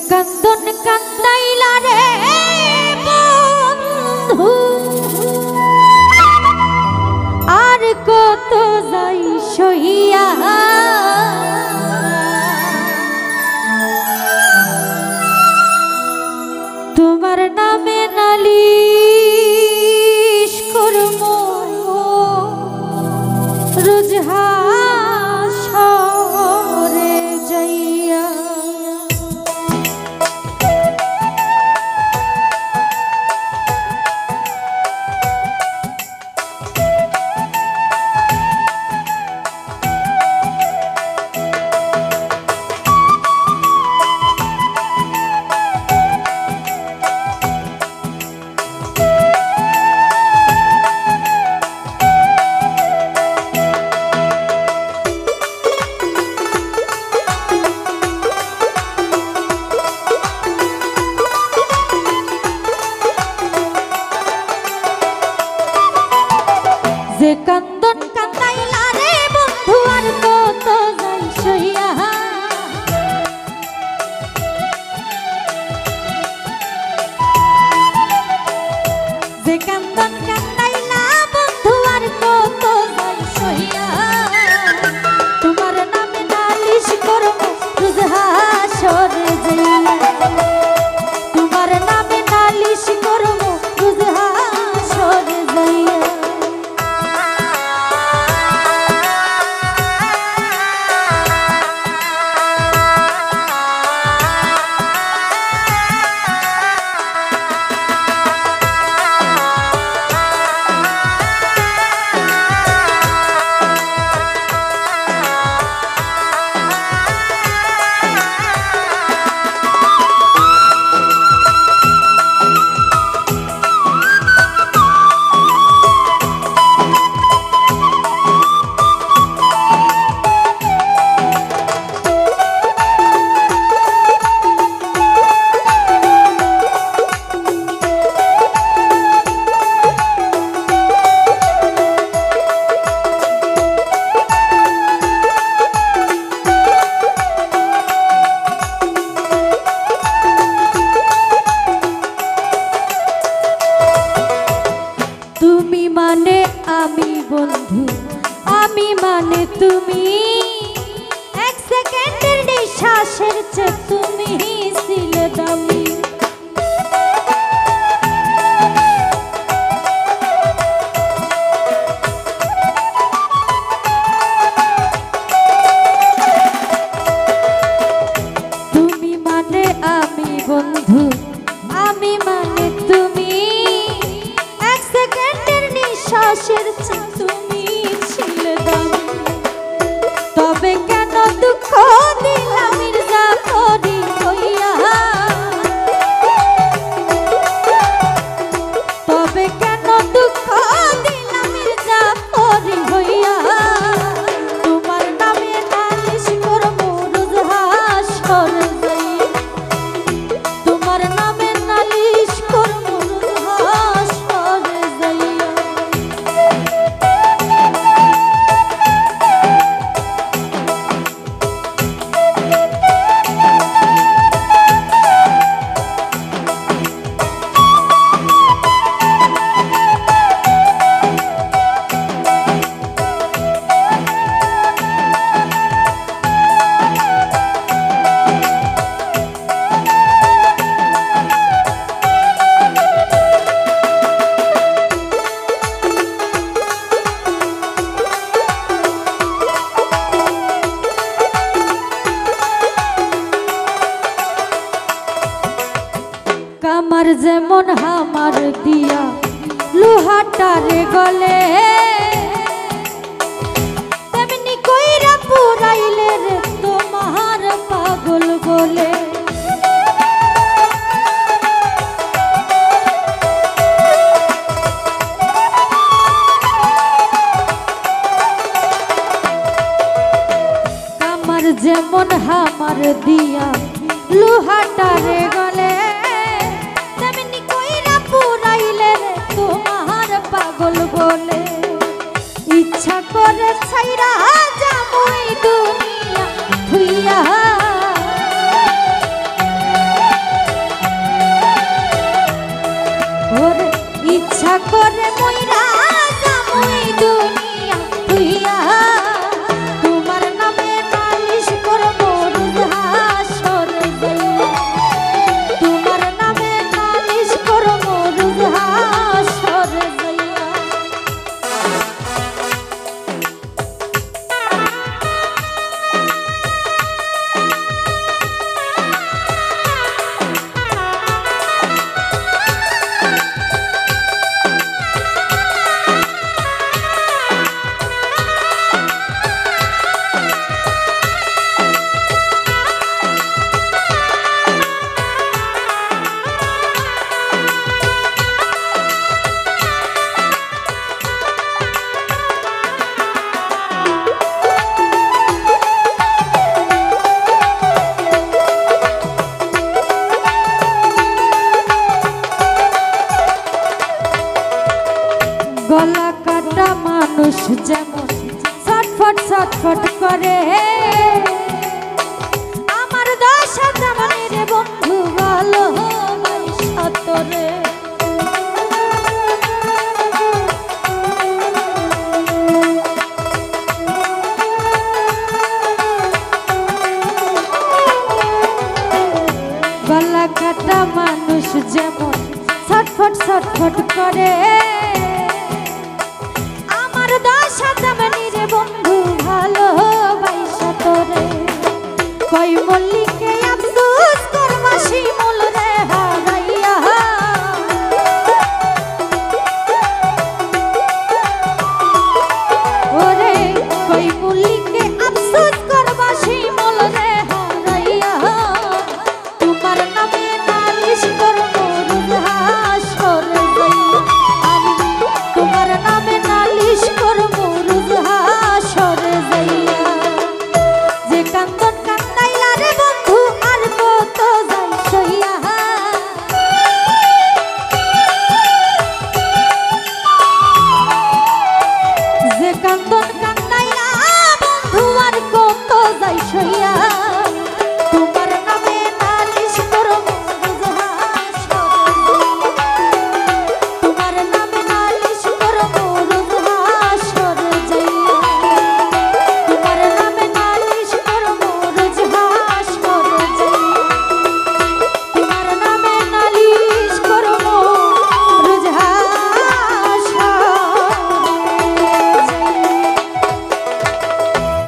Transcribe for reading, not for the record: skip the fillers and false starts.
কান্দন কান্দাইলা রে বন্ধু আর কত যাই সইয়া তোমার নামে নালিশ করব রোজ হাসরে যাইয়া যে কান্দন কান্দাইলা রে বন্ধু আর কত যাই সইয়া যে কান্দন কান্দাইলা বন্ধু আর কত যাই সইয়া তোমার নামে নালিশ করব রোজ হাসরে যাইয়া তোমার নামে নালিশ করব রোজ হাসরে যাইয়া আমি বন্ধু আমি মানে তুমি এক সেকেন্ডের নিঃশ্বাসের চেয়ে তুমি ছিলে দামি তুমি মানে আমি বন্ধু আমি মানে তুমি এক সেকেন্ডের নিঃশ্বাসের চেয়ে তুমি ছিলে দামি তবে কেন দুঃখ দিলাম মির্জাফরি হইয়া তবে কেন দুঃখ দিলাম মির্জাফরি হইয়া তোমার নামে নালিশ করব রোজ হাসরে যাইয়া তোমার নামে নালিশ করব রোজ হাসরে যাইয়া কামার যেমন হামার দিয়া লোহাটারে গলে তেমনি কইরা পুরাইলে রে তোমার পাগল বলে কামার যেমন হামার দিয়া লোহাটারে গলে পাগল বলে ইচ্ছা করে ছাইরা যাবই দুনিয়া থুইয়া ছটফট করে আমার দশা তেমনি রে বন্ধু ভালোবাসা তোরে গলা কাটা মানুষ যেমন ছটফট ছটফট করে আমার দশা তেমনি রে বন্ধু ভালোবাসা তোরে কই মল্লি